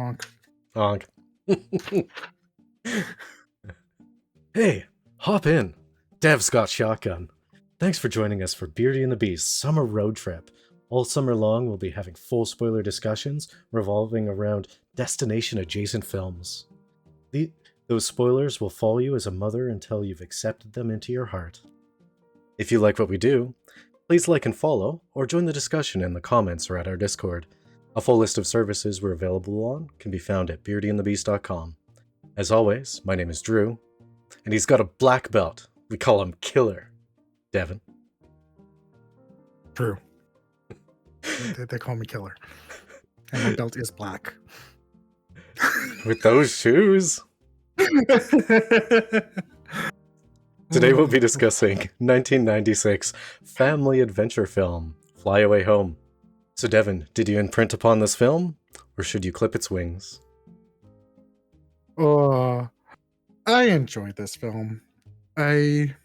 Honk. Honk. Hey, hop in. Dev's got shotgun. Thanks for joining us for Beauty and the Beast Summer Road Trip. All summer long, we'll be having full spoiler discussions revolving around destination-adjacent films. Those spoilers will follow you as a mother until you've accepted them into your heart. If you like what we do, please like and follow, or join the discussion in the comments or at our Discord. A full list of services we're available on can be found at beardyandthebeast.com. As always, my name is Drew, and he's got a black belt. We call him Killer. Devin. True. They call me Killer. And my belt is black. With those shoes. Today we'll be discussing 1996 family adventure film, Fly Away Home. So Devin, did you imprint upon this film, or should you clip its wings? I enjoyed this film. There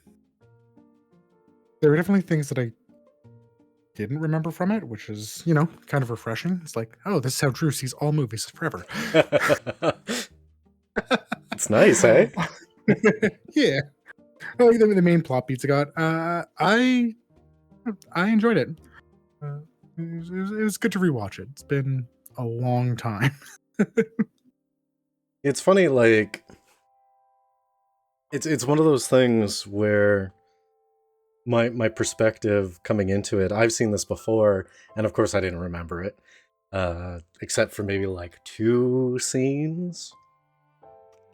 were definitely things that I didn't remember from it, which is, kind of refreshing. It's like, oh, this is how Drew sees all movies forever. It's nice, eh? Yeah. Like the main plot beats I got. I enjoyed it. It was good to rewatch it. It's been a long time. It's funny, like it's one of those things where my perspective coming into it, I've seen this before, and of course I didn't remember it, except for maybe like 2 scenes.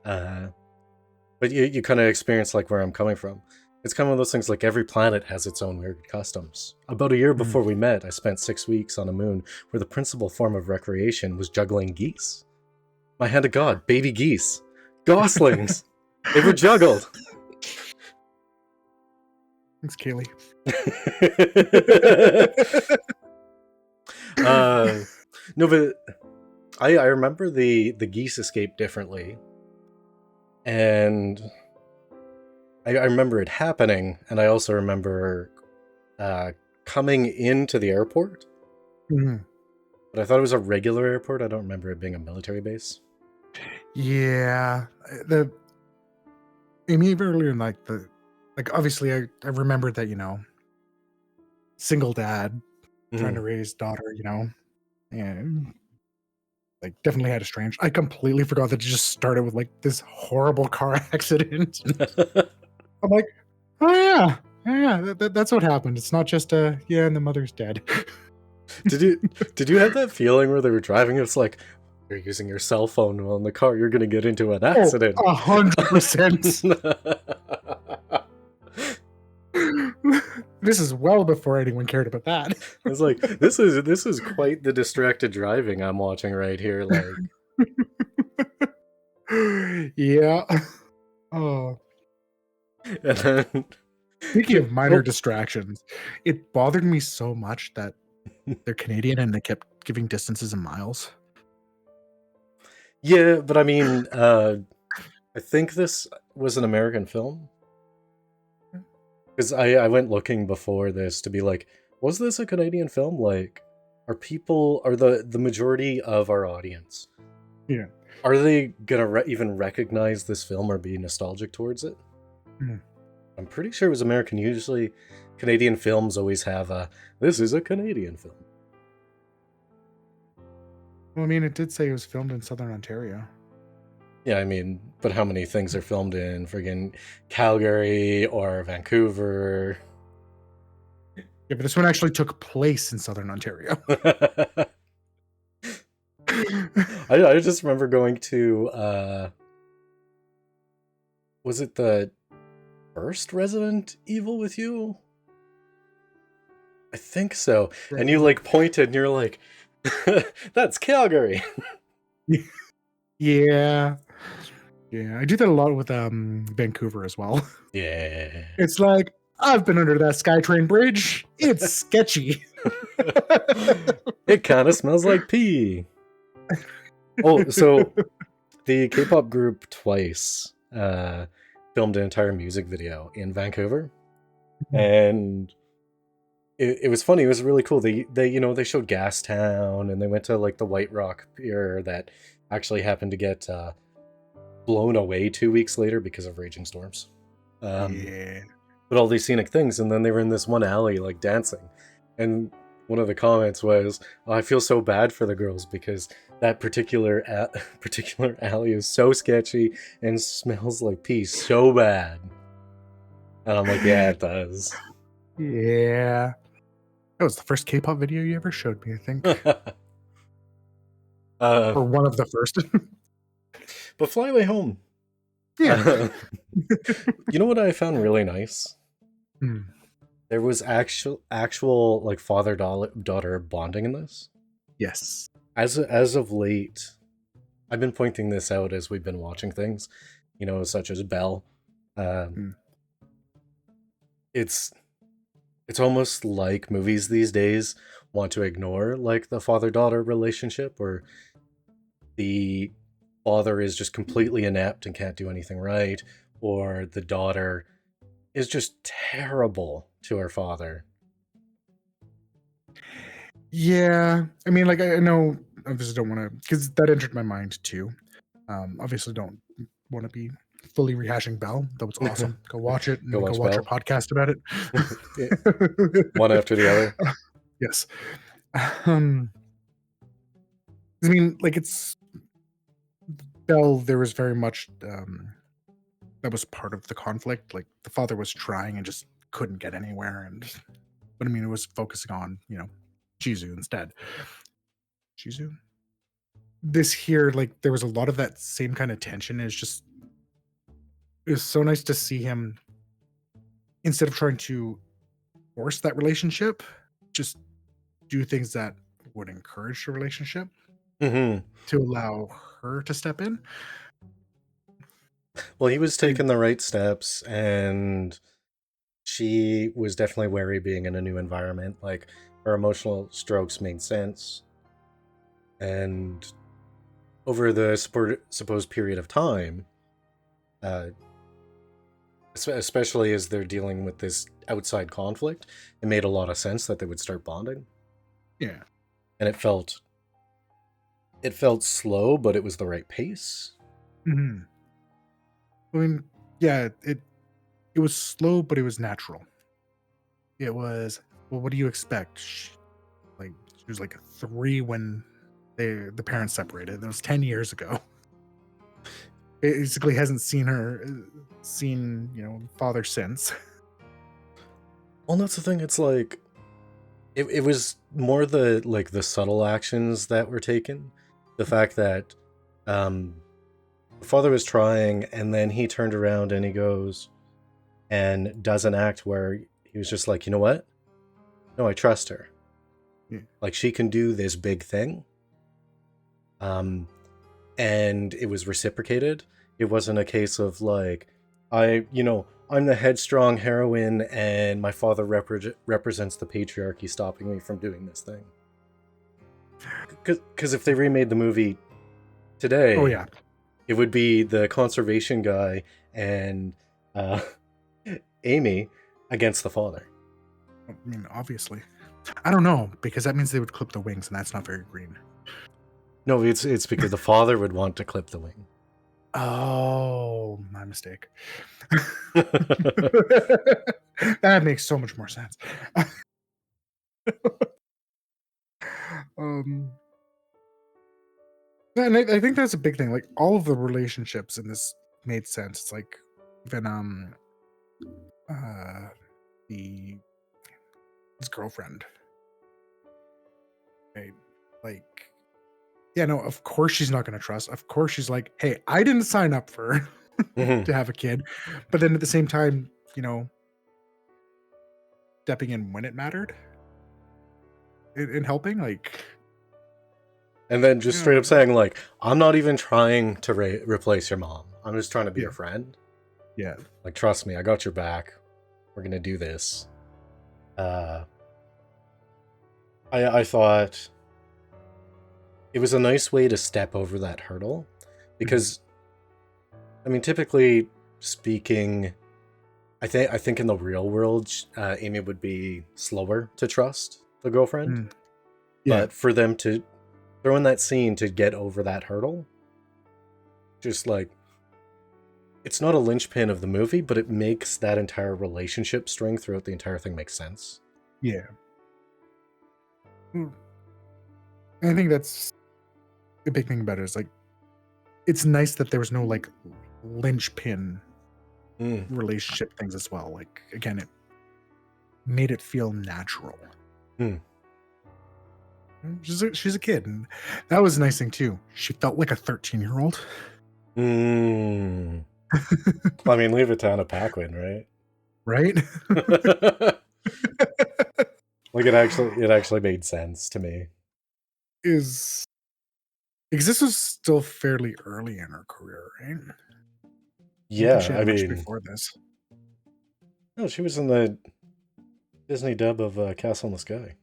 But you kind of experience like where I'm coming from. It's kind of one of those things, like every planet has its own weird customs. About a year before we met, I spent 6 weeks on a moon where the principal form of recreation was juggling geese. My hand to God, baby geese. Goslings! They were juggled! Thanks, Kaylee. No, but I remember the geese escaped differently. And I remember it happening, and I also remember coming into the airport. Mm-hmm. But I thought it was a regular airport. I don't remember it being a military base. Yeah. Maybe earlier in obviously I remembered that, single dad trying to raise daughter, and definitely had a strange. I completely forgot that it just started with this horrible car accident. I'm like, oh yeah, that's what happened. It's not just and the mother's dead. Did you have that feeling where they were driving? It's like, you're using your cell phone while in the car, you're gonna get into an accident. 100%. This is well before anyone cared about that. It's like, this is quite the distracted driving I'm watching right here. Like, yeah. Oh. And then, speaking of minor distractions, it bothered me so much that they're Canadian and they kept giving distances in miles. Yeah, but I mean, I think this was an American film. Because I went looking before this to be like, was this a Canadian film? Like, are the majority of our audience, yeah, are they gonna even recognize this film or be nostalgic towards it? I'm pretty sure it was American. Usually Canadian films always have this is a Canadian film. Well, I mean, it did say it was filmed in Southern Ontario. Yeah, I mean, but how many things are filmed in friggin' Calgary or Vancouver? Yeah, but this one actually took place in Southern Ontario. I just remember going to, was it the first Resident Evil with you? I think so. Right. And you pointed and you're like, that's Calgary. Yeah. Yeah, I do that a lot with Vancouver as well. Yeah. It's like, I've been under that SkyTrain bridge. It's sketchy. It kind of smells like pee. Oh, so the Kpop group Twice filmed an entire music video in Vancouver. And it was funny. It was really cool. They showed Gastown, and they went to the White Rock Pier that actually happened to get blown away 2 weeks later because of raging storms. Yeah. But all these scenic things, and then they were in this one alley like dancing, and one of the comments was, oh, I feel so bad for the girls because that particular particular alley is so sketchy and smells like pee so bad. And I'm like, yeah, it does. Yeah. That was the first K-pop video you ever showed me, I think. Or one of the first. But Fly Away Home. Yeah. You know what I found really nice? There was actual like father-daughter bonding in this. Yes. As of late, I've been pointing this out as we've been watching things, you know, such as Belle. It's almost like movies these days want to ignore like the father-daughter relationship, or the father is just completely inept and can't do anything right, or the daughter is just terrible to her father. Yeah. I mean, like, I know, obviously don't want to, because that entered my mind too. Obviously don't want to be fully rehashing Belle, though it's awesome. Go watch it, and Go then watch go watch our Belle. podcast about it. One after the other. Yes. I mean, like, it's Belle, there was very much that was part of the conflict. Like, the father was trying and just couldn't get anywhere, but I mean, it was focusing on, you know, Jisoo instead. Jisoo? This here, like, there was a lot of that same kind of tension. It was so nice to see him, instead of trying to force that relationship, just do things that would encourage the relationship to allow her to step in. Well, he was taking the right steps, and she was definitely wary being in a new environment. Like, her emotional strokes made sense. And over the supposed period of time, especially as they're dealing with this outside conflict, it made a lot of sense that they would start bonding. Yeah. And it felt slow, but it was the right pace. Mm-hmm. I mean, yeah, it was slow, but it was natural. It was, well, what do you expect? She was like 3 when the parents separated. That was 10 years ago. Basically hasn't seen you know, father since. Well, that's the thing. It's like it was more the subtle actions that were taken. The fact that the father was trying, and then he turned around and he goes and does an act where he was just like, you know what? No, I trust her. Yeah. Like, she can do this big thing. And it was reciprocated. It wasn't a case of like, I'm the headstrong heroine and my father represents the patriarchy stopping me from doing this thing. Because if they remade the movie today, Oh yeah, it would be the conservation guy and Amy against the father. I mean, obviously. I don't know, because that means they would clip the wings, and that's not very green. No, it's because the father would want to clip the wing. Oh, my mistake. That makes so much more sense. And I think that's a big thing. Like, all of the relationships in this made sense. It's like even his girlfriend, right? Like, yeah, no, of course she's not going to trust. Of course she's like, hey, I didn't sign up for to have a kid. But then at the same time, you know, stepping in when it mattered in helping, like. And then just straight up saying, like, I'm not even trying to replace your mom. I'm just trying to be your friend. Yeah. Like, trust me, I got your back. We're going to do this. I thought it was a nice way to step over that hurdle. Because, I mean, typically speaking, I think in the real world, Amy would be slower to trust the girlfriend. Yeah. But for them to throw in that scene to get over that hurdle, just like, it's not a linchpin of the movie, but it makes that entire relationship string throughout the entire thing make sense. Yeah. I think that's the big thing about it is like, it's nice that there was no like linchpin relationship things as well. Like, again, it made it feel natural. She's a kid, and that was a nice thing too. She felt like a 13-year-old. I mean, leave it to Anna Paquin, right? Right? Like, it actually made sense to me. Because this was still fairly early in her career, right? Yeah, I mean, before this. No, she was in the Disney dub of Castle in the Sky.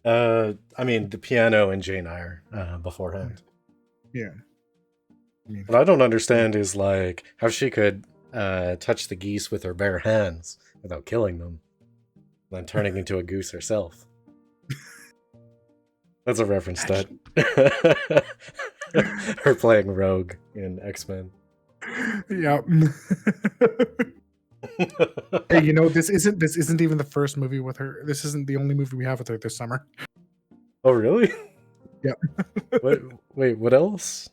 I mean, the piano and Jane Eyre beforehand. Yeah. I mean, what I don't understand is like how she could touch the geese with her bare hands without killing them, then turning into a goose herself. That's a reference to her playing Rogue in X-Men. Yeah. Hey, you know, this isn't even the first movie with her. This isn't the only movie we have with her this summer. Oh, really? Yeah. Wait, what else?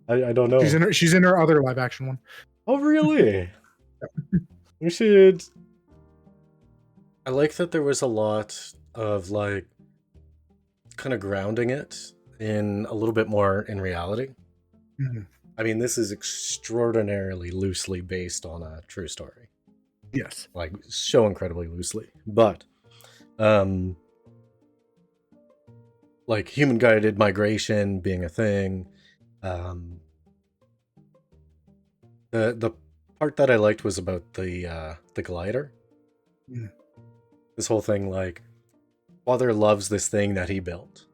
I don't know. She's in her other live action one. Oh, really? We should. I like that there was a lot of like kind of grounding it in a little bit more in reality. Mm-hmm. I mean, this is extraordinarily loosely based on a true story. Yes. Like, so incredibly loosely. But, like, human-guided migration being a thing. The part that I liked was about the glider. Mm. This whole thing, like, father loves this thing that he built.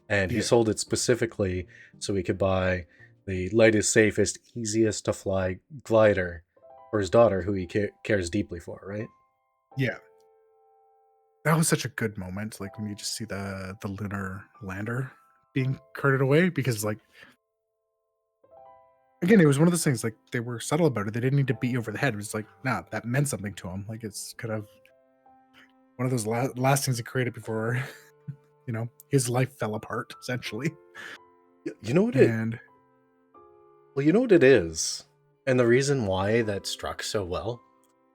And he sold it specifically so he could buy the lightest, safest, easiest to fly glider for his daughter, who he cares deeply for, right? Yeah. That was such a good moment, like when you just see the lunar lander being carted away, because like, again, it was one of those things, like they were subtle about it. They didn't need to beat you over the head. It was like, nah, that meant something to him. Like, it's kind of one of those last things he created before, you know, his life fell apart, essentially. You know what Well, you know what it is, and the reason why that struck so well,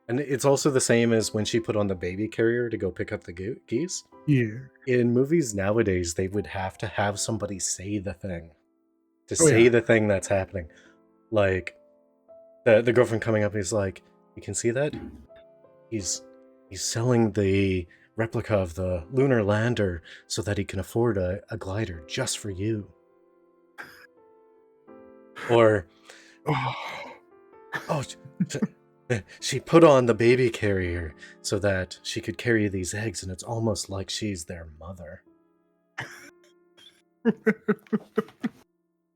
and it's also the same as when she put on the baby carrier to go pick up the geese. Yeah. In movies nowadays, they would have to have somebody say the thing, the thing that's happening. Like, the girlfriend coming up is like, you can see that? He's selling the replica of the lunar lander so that he can afford a glider just for you. Or, she put on the baby carrier so that she could carry these eggs, and it's almost like she's their mother.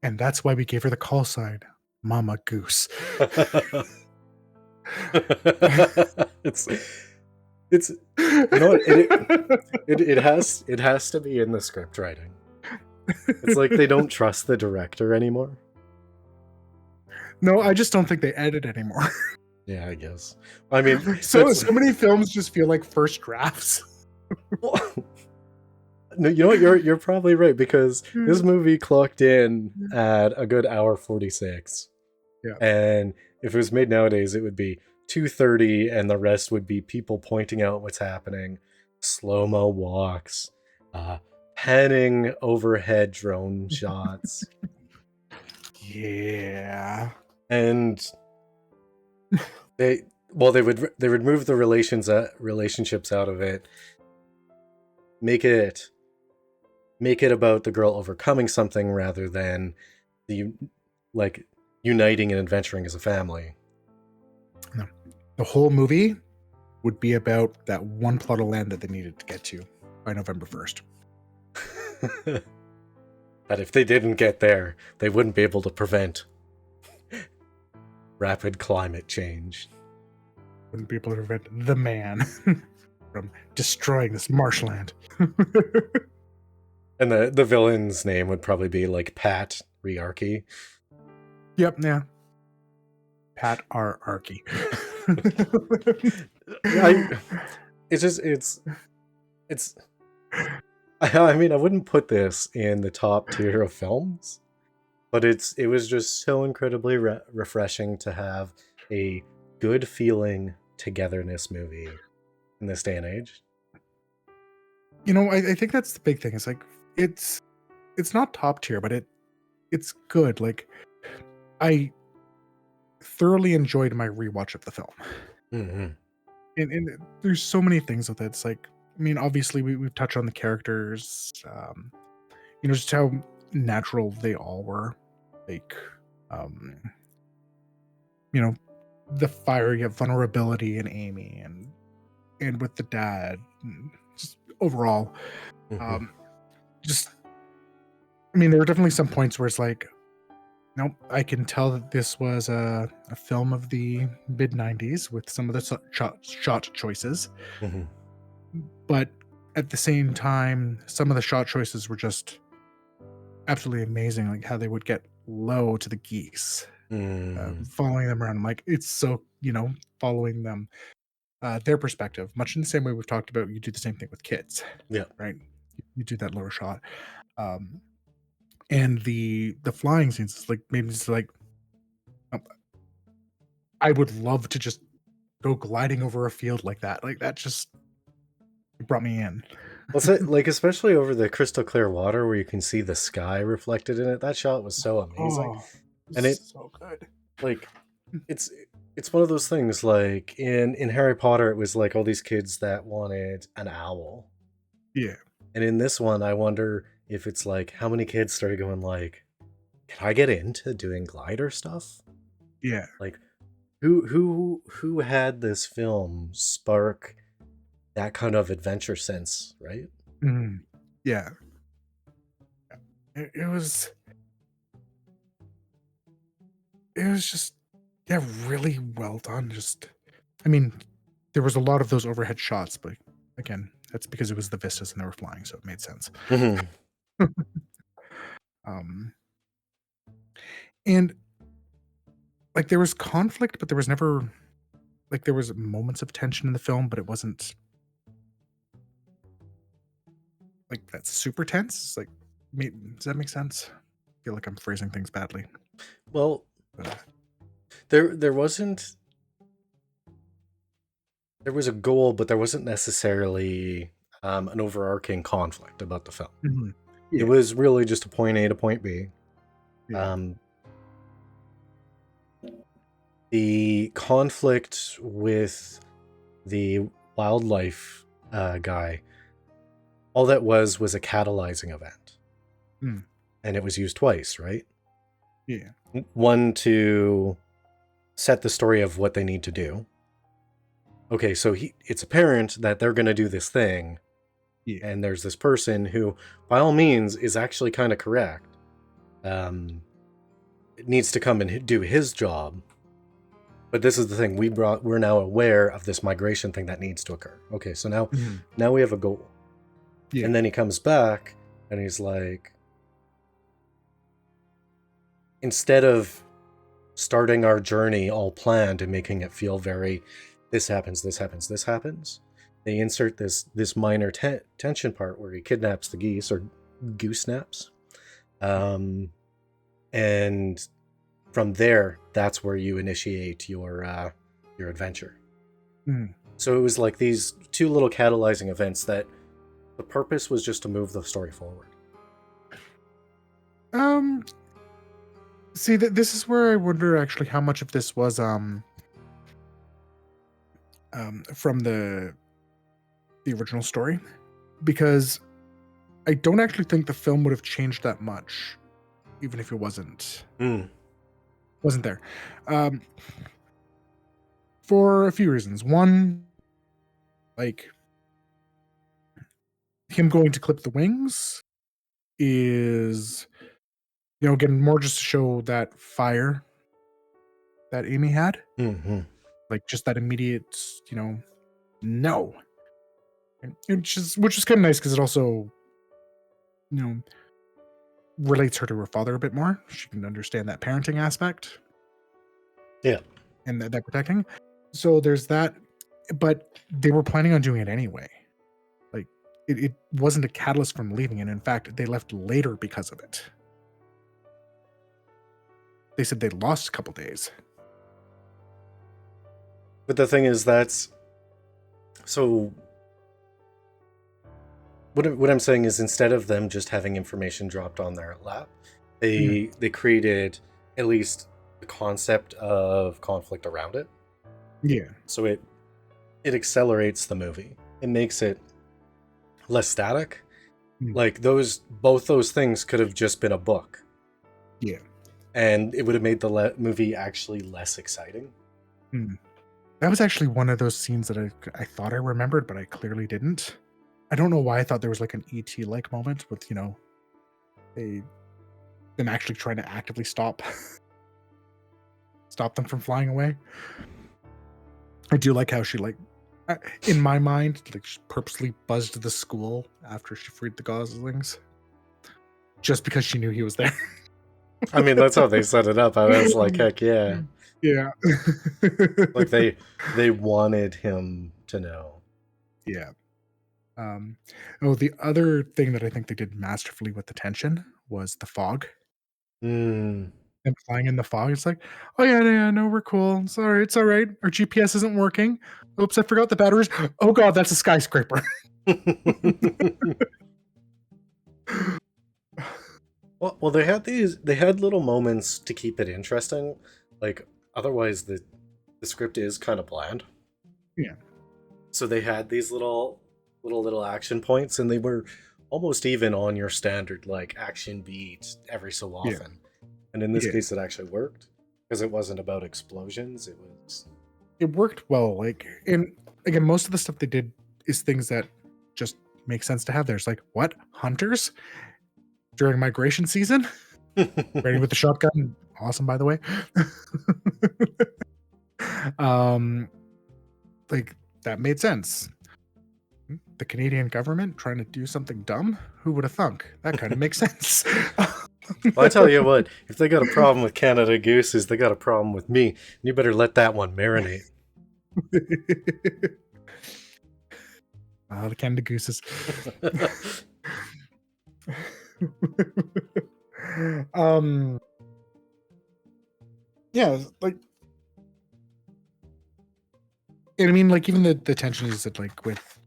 And that's why we gave her the call sign, Mama Goose. it's you know what, it has to be in the script writing. It's like they don't trust the director anymore. No, I just don't think they edit anymore. Yeah, I guess. I mean, so many films just feel like first drafts. No, you know what? You're probably right, because this movie clocked in at a good hour 46. Yeah. And if it was made nowadays, it would be 2:30, and the rest would be people pointing out what's happening, slow-mo walks, panning overhead drone shots. Yeah. And they would move the relationships out of it, make it about the girl overcoming something rather than like uniting and adventuring as a family. No. The whole movie would be about that one plot of land that they needed to get to by November 1st. That if they didn't get there, they wouldn't be able to prevent rapid climate change. Wouldn't be able to prevent the man from destroying this marshland. And the villain's name would probably be like Pat Archy. Yep, yeah. Pat R. Archy. It's I mean, I wouldn't put this in the top tier of films, but it was just so incredibly refreshing to have a good feeling togetherness movie in this day and age. I think that's the big thing. It's like it's not top tier, but it's good. Like I thoroughly enjoyed my rewatch of the film. Mm-hmm. And there's so many things with it. It's like, I mean, obviously we've touched on the characters, just how natural they all were. Like, um, the fire, you have vulnerability in Amy and with the dad, and just overall, Mm-hmm. um, just, I mean, there were definitely some points where it's like, nope, I can tell that this was a film of the mid 90s with some of the shot choices. Mm-hmm. But at the same time, some of the shot choices were just absolutely amazing. Like how they would get low to the geese, following them around. I'm like, it's so, following them, their perspective, much in the same way we've talked about. You do the same thing with kids, Yeah. right? You do that lower shot. And the flying scenes, it's like, maybe it's like, um, I would love to just go gliding over a field like that. Like that just brought me in. Well, so, like especially over the crystal clear water where you can see the sky reflected in it. That shot was so amazing, Oh, and it so good. like it's it's one of those things. Like in Harry Potter, it was like all these kids that wanted an owl, Yeah. and in this one, I wonder if it's like how many kids started going like, "Can I get into doing glider stuff?" Yeah. Like, who had this film spark that kind of adventure sense, right? Mhm. Yeah. It was just, yeah, really well done. Just, I mean, there was a lot of those overhead shots, but again, that's because it was the vistas and they were flying, so it made sense. Mm-hmm. Um, and like there was conflict, but there was never like there was moments of tension in the film, but it wasn't like that super tense. Like, does that make sense? I feel like I'm phrasing things badly. Well, But, there wasn't there was a goal, but there wasn't necessarily an overarching conflict about the film. mhm. It Yeah. was really just a point A to point B. Yeah. Um, the conflict with the wildlife guy, all that was a catalyzing event, Mm. and it was used twice, right? Yeah. One to set the story of what they need to do. Okay, so it's apparent that they're going to do this thing, Yeah. and there's this person who, by all means, is actually kind of correct. It needs to come and do his job. But this is the thing, we're now aware of this migration thing that needs to occur. Okay, so Mhm. now we have a goal. Yeah. And then he comes back and he's like, instead of starting our journey all planned and making it feel very this happens, this happens, this happens, they insert this minor tension part where he kidnaps the geese or goose snaps. And from there, that's where you initiate your adventure. Mm. So it was like these two little catalyzing events that the purpose was just to move the story forward. See that this is where I wonder actually how much of this was from the original story, because I don't actually think the film would have changed that much even if it wasn't there. Um for a few reasons. One, like him going to clip the wings is, again, more just to show that fire that Amy had. Mm-hmm. Like just that immediate, no. And which is kind of nice because it also you know, relates her to her father a bit more. She can understand that parenting aspect. Yeah. And that protecting. So there's that, but they were planning on doing it anyway. Like it wasn't a catalyst from leaving, and in fact, they left later because of it. They said they lost a couple days. But the thing is, that's so. What I'm saying is, instead of them just having information dropped on their lap, they created at least the concept of conflict around it. Yeah. So it accelerates the movie. It makes it less static. Like both those things could have just been a book. Yeah. And it would have made the movie actually less exciting. That was actually one of those scenes that I thought I remembered, but I clearly didn't. I don't know why I thought there was like an ET-like moment with, them actually trying to actively stop them from flying away. I do like how she, like, in my mind, like, she purposely buzzed the school after she freed the Goslings, just because she knew he was there. I mean, that's how they set it up. I was like, heck yeah. Yeah. Like they wanted him to know. Yeah. The other thing that I think they did masterfully with the tension was the fog. And flying in the fog, it's like, oh yeah, no, we're cool. Sorry, it's all right. Our GPS isn't working. Oops, I forgot the batteries. Oh god, that's a skyscraper. Well, they had little moments to keep it interesting. Like, otherwise the script is kind of bland. Yeah. So they had these little action points, and they were almost even on your standard like action beat every so often. Yeah. And in this case, it actually worked because it wasn't about explosions. It worked well. Like, and again, most of the stuff they did is things that just make sense to have. There's like, what, hunters during migration season? Ready with the shotgun. Awesome, by the way. Like, that made sense. The Canadian government trying to do something dumb? Who would have thunk? That kind of makes sense. Well, I tell you what, if they got a problem with Canada Gooses, they got a problem with me. You better let that one marinate. The Canada Gooses. Yeah, like, and I mean, like, even the tension is that, like, with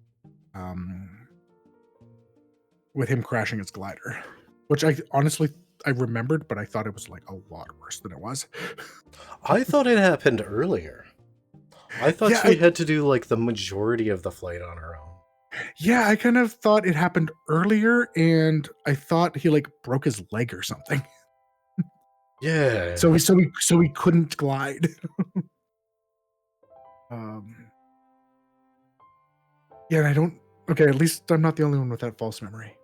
him crashing his glider, which I honestly remembered, but I thought it was like a lot worse than it was. I thought it happened earlier. I thought she had to do like the majority of the flight on her own. Yeah, I kind of thought it happened earlier, and I thought he like broke his leg or something. Yeah. So he couldn't glide. Yeah, and I don't. Okay, at least I'm not the only one with that false memory.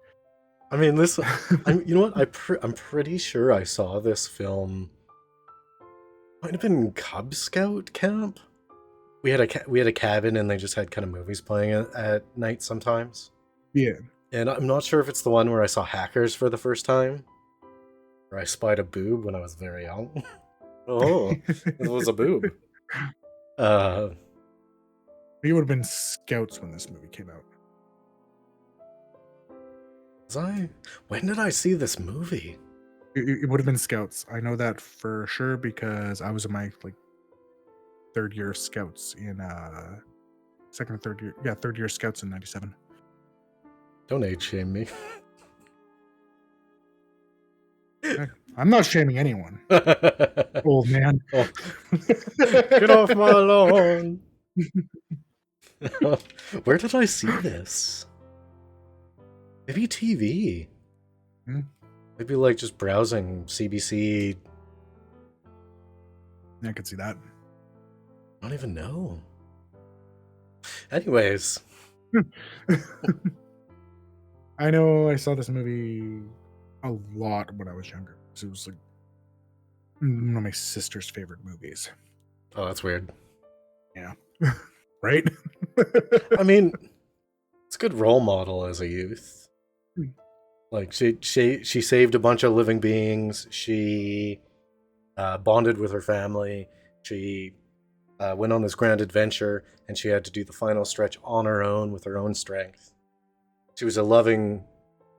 I mean, you know what? I'm pretty sure I saw this film. Might have been Cub Scout camp. We had a cabin, and they just had kind of movies playing at night sometimes. Yeah. And I'm not sure if it's the one where I saw Hackers for the first time, or I spied a boob when I was very young. Oh, it was a boob. We would have been Scouts when this movie came out. When did I see this movie? It would have been Scouts. I know that for sure because I was in my like third year Scouts in second or third year. Yeah, third year Scouts in '97. Don't age shame me. I'm not shaming anyone. Old man. Oh. Get off my lawn. Where did I see this? Maybe TV. Maybe like just browsing CBC. I could see that. I don't even know. Anyways. I know I saw this movie a lot when I was younger. Because it was like one of my sister's favorite movies. Oh, that's weird. Yeah. Right? I mean, it's a good role model as a youth. Like she saved a bunch of living beings. She bonded with her family. She went on this grand adventure, and she had to do the final stretch on her own with her own strength. She was a loving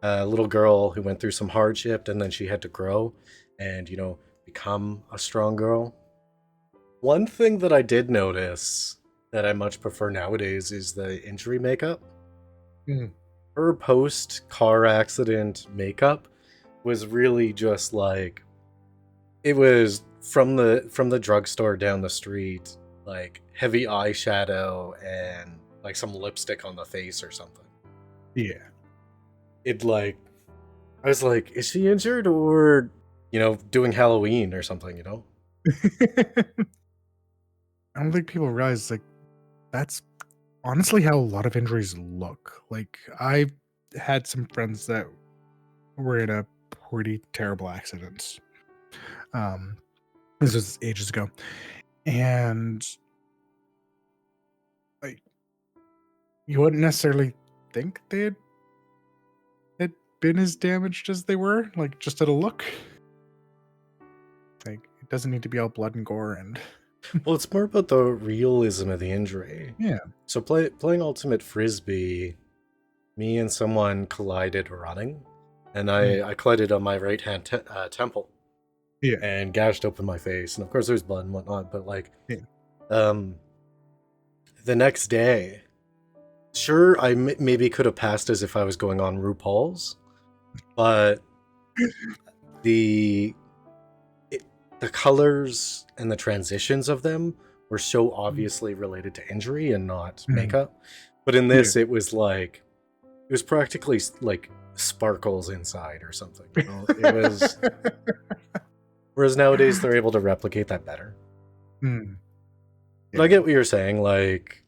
little girl who went through some hardship, and then she had to grow and, become a strong girl. One thing that I did notice that I much prefer nowadays is the injury makeup. Mm. Her post car accident makeup was really just like, it was from the drugstore down the street, like heavy eyeshadow and like some lipstick on the face or something. Yeah. It like, I was like, is she injured or, doing Halloween or something, I don't think people realize like that's honestly how a lot of injuries look. Like I've had some friends that were in a pretty terrible accident. Um, this was ages ago, and like you wouldn't necessarily think had been as damaged as they were, like just at a look. Like it doesn't need to be all blood and gore and Well, it's more about the realism of the injury. yeah. So playing Ultimate Frisbee, me and someone collided running, and Mm. I collided on my right hand temple Yeah. and gashed open my face. And of course, there's blood and whatnot. But like, Yeah. um, the next day, sure, I maybe could have passed as if I was going on RuPaul's, but the the colors and the transitions of them were so obviously related to injury and not Mhm. makeup. But in Yeah. this, it was practically like sparkles inside or something. It was. Whereas nowadays they're able to replicate that better. Mm. But I get what you're saying. Like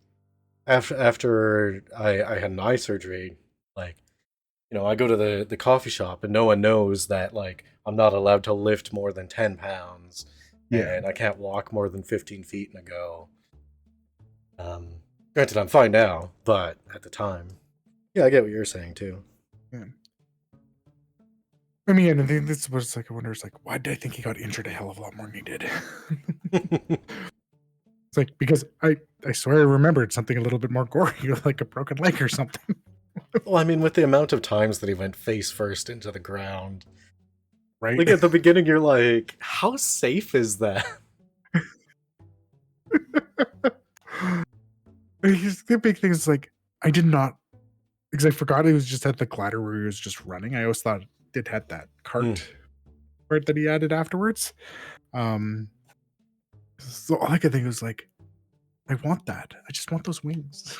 after I had an eye surgery, like I go to the coffee shop and no one knows that like I'm not allowed to lift more than 10 pounds Yeah. and I can't walk more than 15 feet in a go. Granted, I'm fine now, but at the time, yeah, I get what you're saying too. Yeah. I mean, I think this was like I wonder. It's like, why did I think he got injured a hell of a lot more than he did? It's like because I swear I remembered something a little bit more gory, like a broken leg or something. Well, I mean, with the amount of times that he went face first into the ground, Right? like at the beginning, you're like, how safe is that? The big thing is like I did not because I forgot it was just at the glider where he was just running. I always thought it had that cart part that he added afterwards. So all I could think was like, I want that. I just want those wings.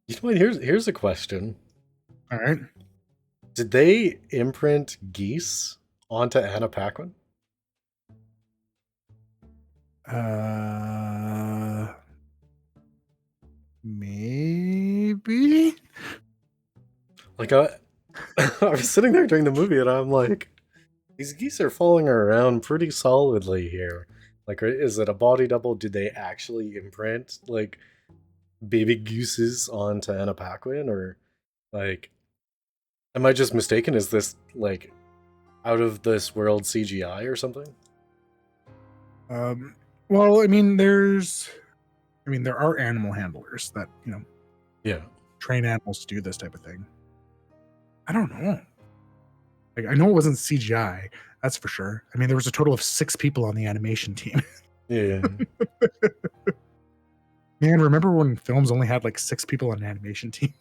You know what? Here's a question. All right. Did they imprint geese onto Anna Paquin? Maybe. Like I was sitting there during the movie and I'm like, these geese are following her around pretty solidly here. Like, is it a body double? Did they actually imprint like baby gooses onto Anna Paquin, or like, am I just mistaken? Is this like out of this world CGI or something? Well, I mean, there are animal handlers that Yeah. train animals to do this type of thing. I don't know. Like, I know it wasn't CGI, that's for sure. I mean, there was a total of 6 people on the animation team. Yeah. Man, remember when films only had like 6 people on an animation team?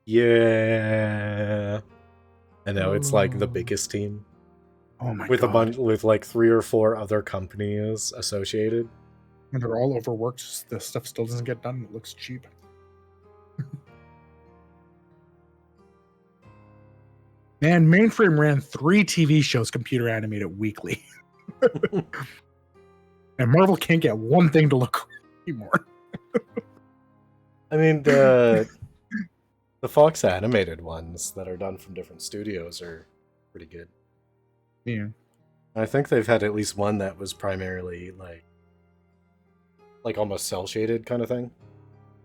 Yeah. And now it's like the biggest team. Oh my With a god. bunch, with like 3 or 4 other companies associated. And they're all overworked. The stuff still doesn't get done. It looks cheap. Man, Mainframe ran 3 TV shows computer animated weekly. And Marvel can't get one thing to look anymore. I mean, the Fox animated ones that are done from different studios are pretty good. Yeah. I think they've had at least one that was primarily like almost cell shaded kind of thing.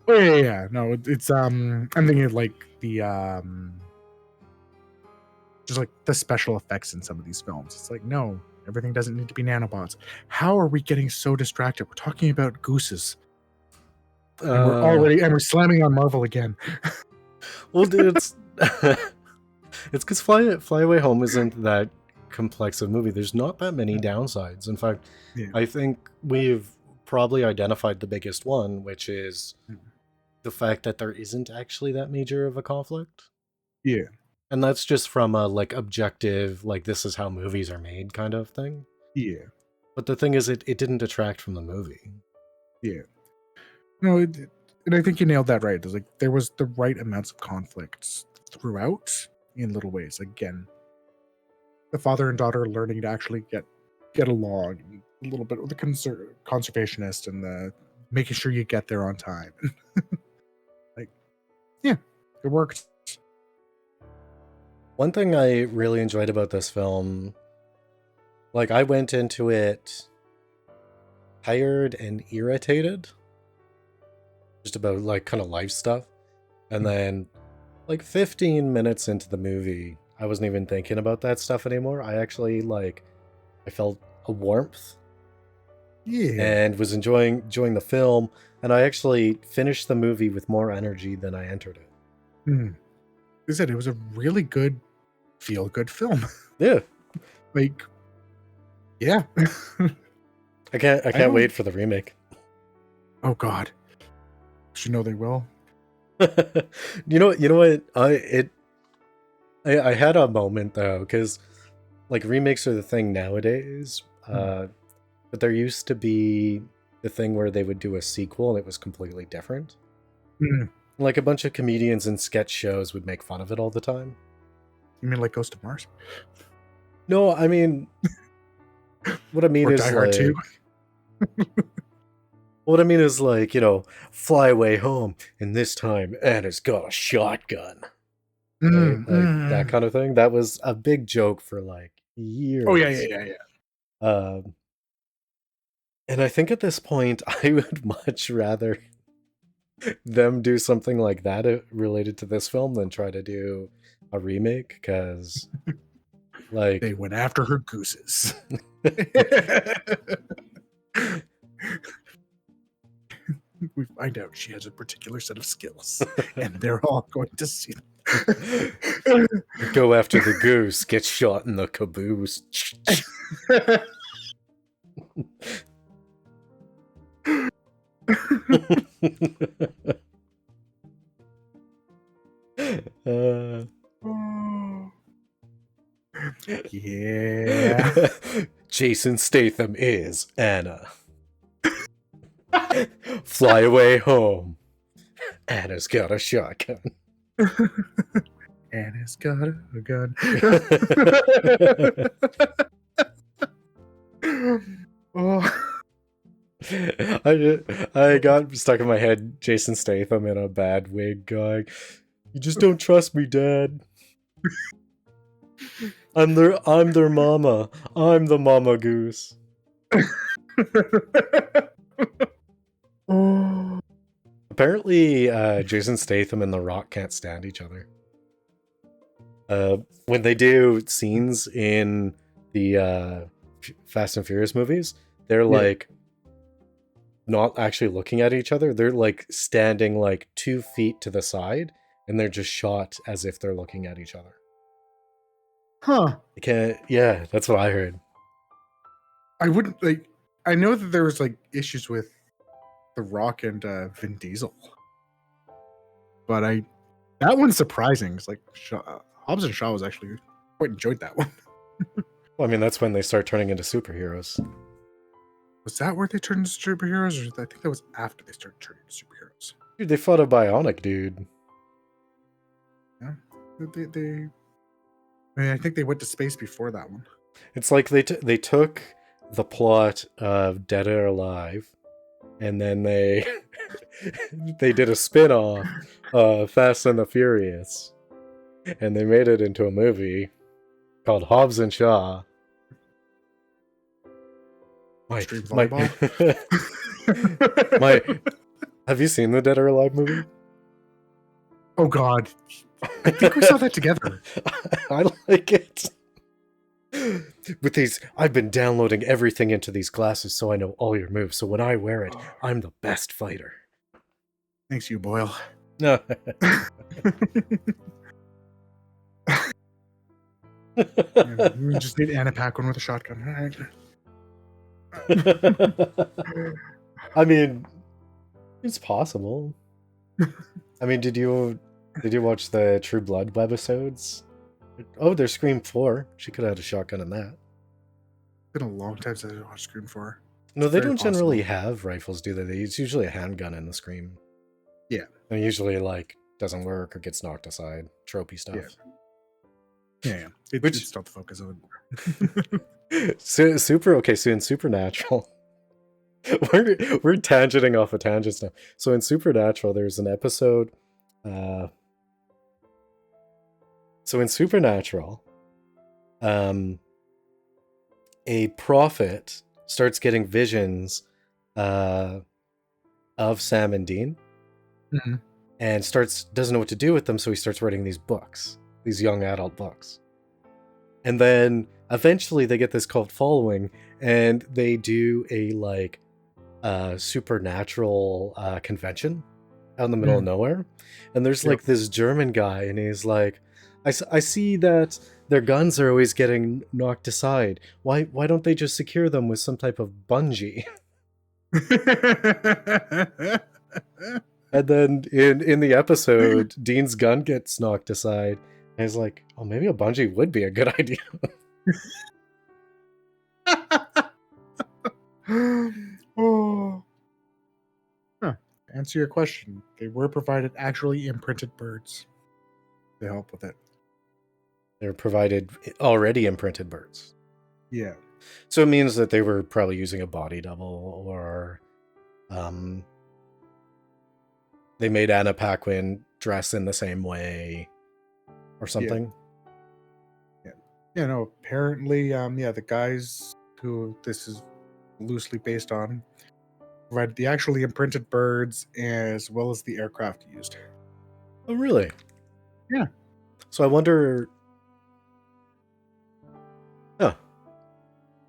Oh yeah. No, it's I'm thinking of like the just like the special effects in some of these films. It's like, no, everything doesn't need to be nanobots. How are we getting so distracted? We're talking about gooses. And we're slamming on Marvel again. Well, dude, it's because Fly Away Home isn't that complex of a movie. There's not that many downsides. In fact, Yeah. I think we've probably identified the biggest one, which is the fact that there isn't actually that major of a conflict. Yeah. And that's just from a like objective, like this is how movies are made kind of thing. Yeah. But the thing is, it didn't detract from the movie. Yeah. No, and I think you nailed that right. There's like there was the right amounts of conflicts throughout in little ways. Again, the father and daughter learning to actually get along, and a little bit with the conservationist and the making sure you get there on time. Like, yeah, it worked. One thing I really enjoyed about this film, like I went into it tired and irritated just about like kind of life stuff. And then like 15 minutes into the movie, I wasn't even thinking about that stuff anymore. I actually like I felt a warmth. Yeah. And was enjoying the film, and I actually finished the movie with more energy than I entered it. Like I said, it was a really good feel good film. Yeah. Like, yeah. I can't wait for the remake. Oh God. You know they will. you know what? I had a moment though, because like remakes are the thing nowadays. But there used to be the thing where they would do a sequel and it was completely different. Like a bunch of comedians and sketch shows would make fun of it all the time. You mean like Ghost of Mars? No, I mean, what I mean or is Die Hard like, 2. what I mean is like, Fly Away Home, and this time Anna's got a shotgun. Right? Like that kind of thing. That was a big joke for like years. Oh yeah. And I think at this point, I would much rather them do something like that related to this film than try to do a remake, because like they went after her gooses. We find out she has a particular set of skills, and they're all going to see them. Go after the goose, get shot in the caboose. Yeah. Jason Statham is Anna. Fly Away Home. Anna's got a shotgun. Anna's got a gun. Oh. I got stuck in my head Jason Statham in a bad wig going, "You just don't trust me, Dad. I'm their mama. I'm the mama goose." Oh. Apparently, Jason Statham and The Rock can't stand each other. When they do scenes in the Fast and Furious movies, they're like not actually looking at each other. They're like standing like 2 feet to the side, and they're just shot as if they're looking at each other. Huh. They can't. Yeah, that's what I heard. I wouldn't like. I know that there was like issues with The Rock and Vin Diesel, but that one's surprising. It's like Hobbs and Shaw was actually quite enjoyed that one. Well, I mean, that's when they start turning into superheroes. Was that where they turned into superheroes, or I think that was after they started turning into superheroes? Dude, they fought a bionic dude. Yeah, I think they went to space before that one. It's like they took the plot of Dead or Alive, and then they they did a spin-off of Fast and the Furious, and they made it into a movie called Hobbs and Shaw. My Have you seen the Dead or Alive movie? Oh God, I think we saw that together. I like it. With these, I've been downloading everything into these glasses so I know all your moves. So when I wear it, I'm the best fighter. Thanks, you Boyle. No. We just need Anna Paquin with a shotgun. All right. I mean, it's possible. I mean, did you watch the True Blood webisodes? Oh, there's Scream 4. She could have had a shotgun in that. It's been a long time since I watched Scream 4. No, It's they very don't possible. generally have rifles, do they? It's usually a handgun in the Scream. Yeah. And usually, like, doesn't work or gets knocked aside. Tropey stuff. Yeah. It's not the focus of it. So in Supernatural, we're tangenting off of tangents now. So in Supernatural, there's an episode. So in Supernatural, a prophet starts getting visions of Sam and Dean, and doesn't know what to do with them, so he starts writing these books, these young adult books. And then eventually they get this cult following, and they do a supernatural convention out in the middle of nowhere. And there's like this German guy, and he's like, I see that their guns are always getting knocked aside. Why don't they just secure them with some type of bungee? And then in the episode, Dean's gun gets knocked aside. And he's like, oh, maybe a bungee would be a good idea. Oh. Huh. To answer your question, they were provided actually imprinted birds to help with it. They're provided already imprinted birds. Yeah. So it means that they were probably using a body double, or they made Anna Paquin dress in the same way or something. Yeah, no, apparently, the guys who this is loosely based on provided the actually imprinted birds as well as the aircraft used. Oh, really? Yeah. So I wonder... Huh.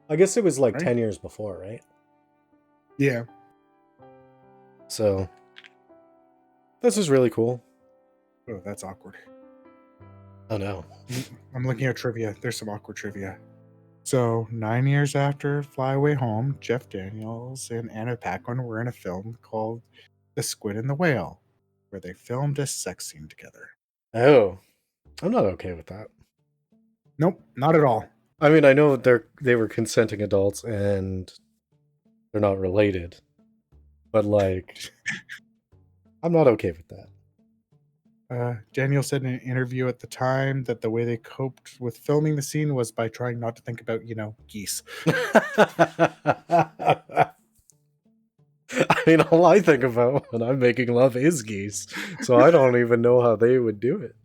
I guess it was like 10 years before, right? Yeah. So this is really cool. Oh, that's awkward. Oh, no. I'm looking at trivia. There's some awkward trivia. So, 9 years after Fly Away Home, Jeff Daniels and Anna Paquin were in a film called The Squid and the Whale, where they filmed a sex scene together. Oh, I'm not okay with that. Nope, not at all. I mean, I know they were consenting adults and they're not related, but like, I'm not okay with that. Daniel said in an interview at the time that the way they coped with filming the scene was by trying not to think about, geese. I mean, all I think about when I'm making love is geese, so I don't even know how they would do it.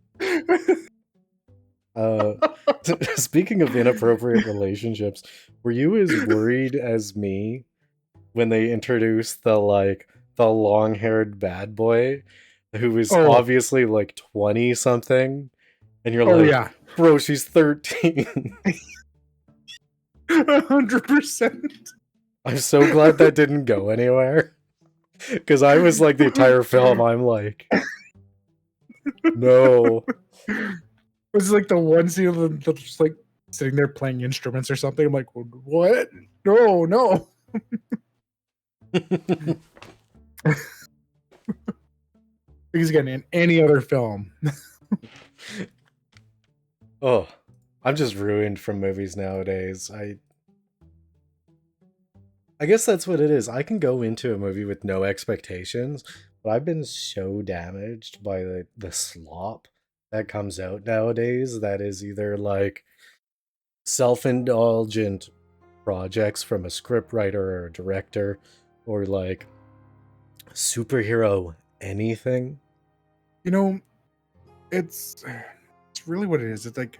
Speaking of inappropriate relationships, were you as worried as me when they introduced the long-haired bad boy who was obviously like 20 something, and you're like, bro, she's 13. 100%. I'm so glad that didn't go anywhere, because I was like, the entire film, I'm like, no. It was like the one scene of them just like sitting there playing instruments or something. I'm like, what? No. Because again, in any other film. Oh, I'm just ruined from movies nowadays. I guess that's what it is. I can go into a movie with no expectations, but I've been so damaged by the slop that comes out nowadays that is either like self-indulgent projects from a scriptwriter or a director, or like superhero anything. It's really what it is. It's like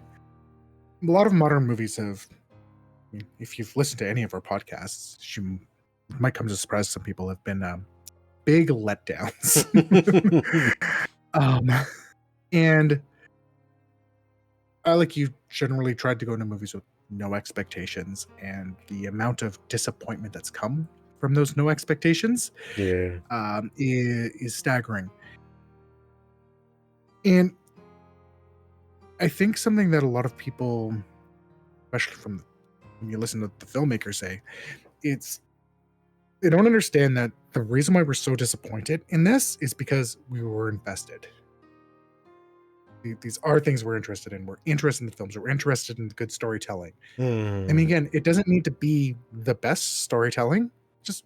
a lot of modern movies have, if you've listened to any of our podcasts, you might come as a surprise. Some people have been big letdowns. And I, like you, generally tried to go into movies with no expectations, and the amount of disappointment that's come from those no expectations is staggering. And I think something that a lot of people, especially from when you listen to the filmmakers say, they don't understand that the reason why we're so disappointed in this is because we were invested. These are things we're interested in. We're interested in the films. We're interested in the good storytelling. I mean, again, it doesn't need to be the best storytelling. Just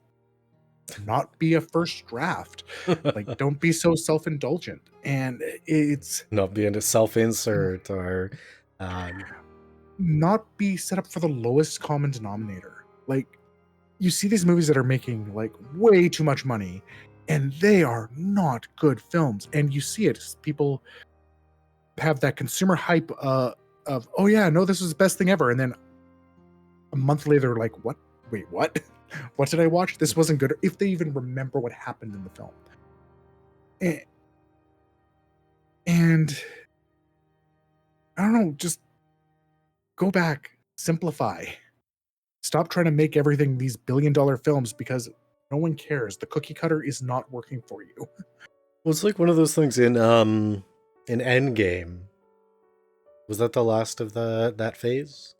not be a first draft. Like, don't be so self-indulgent. And it's not be into self-insert or not be set up for the lowest common denominator. Like, you see these movies that are making like way too much money, and they are not good films. And you see it. People have that consumer hype of, oh yeah, no, this was the best thing ever. And then a month later, they're like, what? Wait, what? What did I watch? This wasn't good. If they even remember what happened in the film. And I don't know, just go back, simplify. Stop trying to make everything these billion-dollar films because no one cares. The cookie cutter is not working for you. Well, it's like one of those things in Endgame. Was that the last of that phase?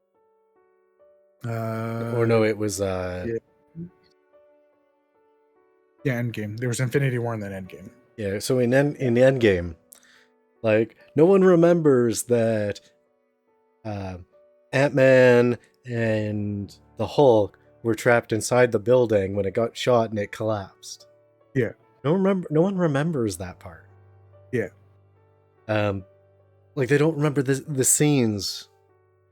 Or no, it was yeah, Endgame. There was Infinity War and then Endgame. Yeah, so in Endgame, like, no one remembers that Ant-Man and the Hulk were trapped inside the building when it got shot and it collapsed. Yeah. No one remembers that part. Yeah. Like, they don't remember the scenes.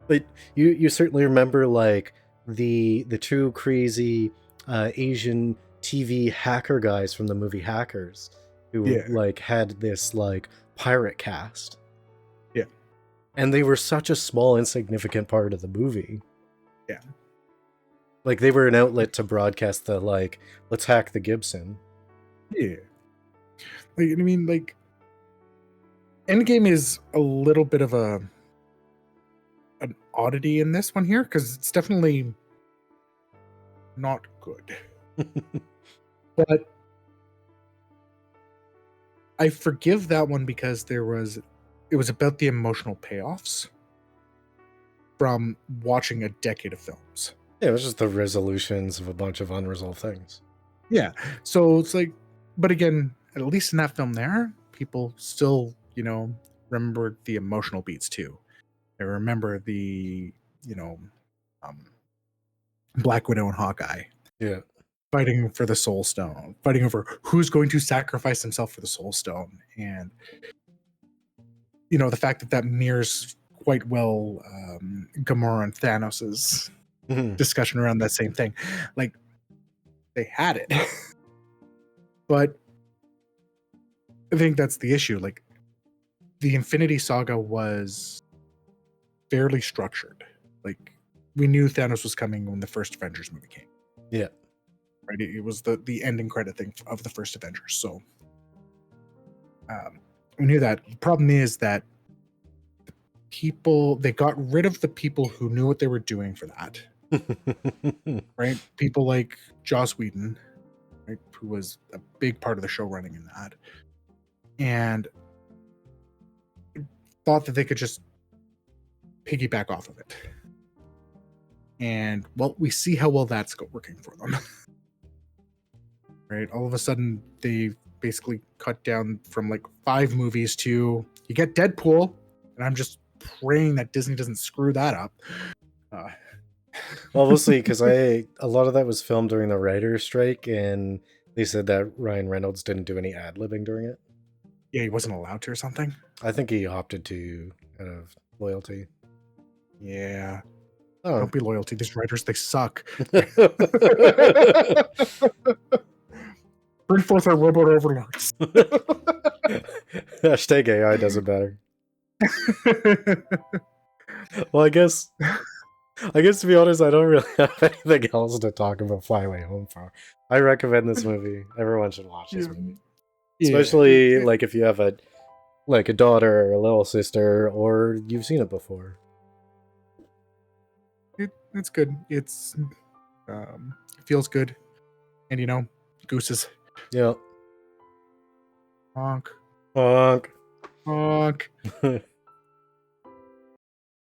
But you certainly remember, like, the two crazy Asian TV hacker guys from the movie Hackers who like had this like pirate cast. Yeah. And they were such a small, insignificant part of the movie. Yeah. Like, they were an outlet to broadcast the, like, let's hack the Gibson. Yeah. Like, I mean, like, Endgame is a little bit of an oddity in this one here, because it's definitely not good. But I forgive that one because it was about the emotional payoffs from watching a decade of films. Yeah, it was just the resolutions of a bunch of unresolved things. Yeah. So it's like, but again, at least in that film there, people still, remember the emotional beats too. They remember the, Black Widow and Hawkeye. Yeah. Fighting for the Soul Stone, fighting over who's going to sacrifice himself for the Soul Stone. And, the fact that mirrors quite well Gamora and Thanos's discussion around that same thing. Like, they had it. But I think that's the issue. Like, the Infinity Saga was fairly structured. Like, we knew Thanos was coming when the first Avengers movie came. Yeah. Right? It was the ending credit thing of the first Avengers. So we knew that. The problem is that they got rid of the people who knew what they were doing for that. Right? People like Joss Whedon, right, who was a big part of the show running in that, and thought that they could just piggyback off of it. And, well, we see how well that's working for them. Right? All of a sudden, they basically cut down from like 5 movies to, you get Deadpool, and I'm just praying that Disney doesn't screw that up. Well, we'll see, because a lot of that was filmed during the writer's strike, and they said that Ryan Reynolds didn't do any ad-libbing during it. Yeah, he wasn't allowed to or something? I think he opted to out of loyalty. Yeah. Oh. Don't be loyal to these writers, they suck. Bring forth our robot overlords. Hashtag AI does it better. Well, I guess I guess to be honest, I don't really have anything else to talk about Fly Away Home for. I recommend this movie. Everyone should watch this Yeah. movie. Yeah, Especially like if you have a daughter or a little sister or you've seen it before. it's good. It feels good. And gooses. Yeah. Honk. Honk. Honk.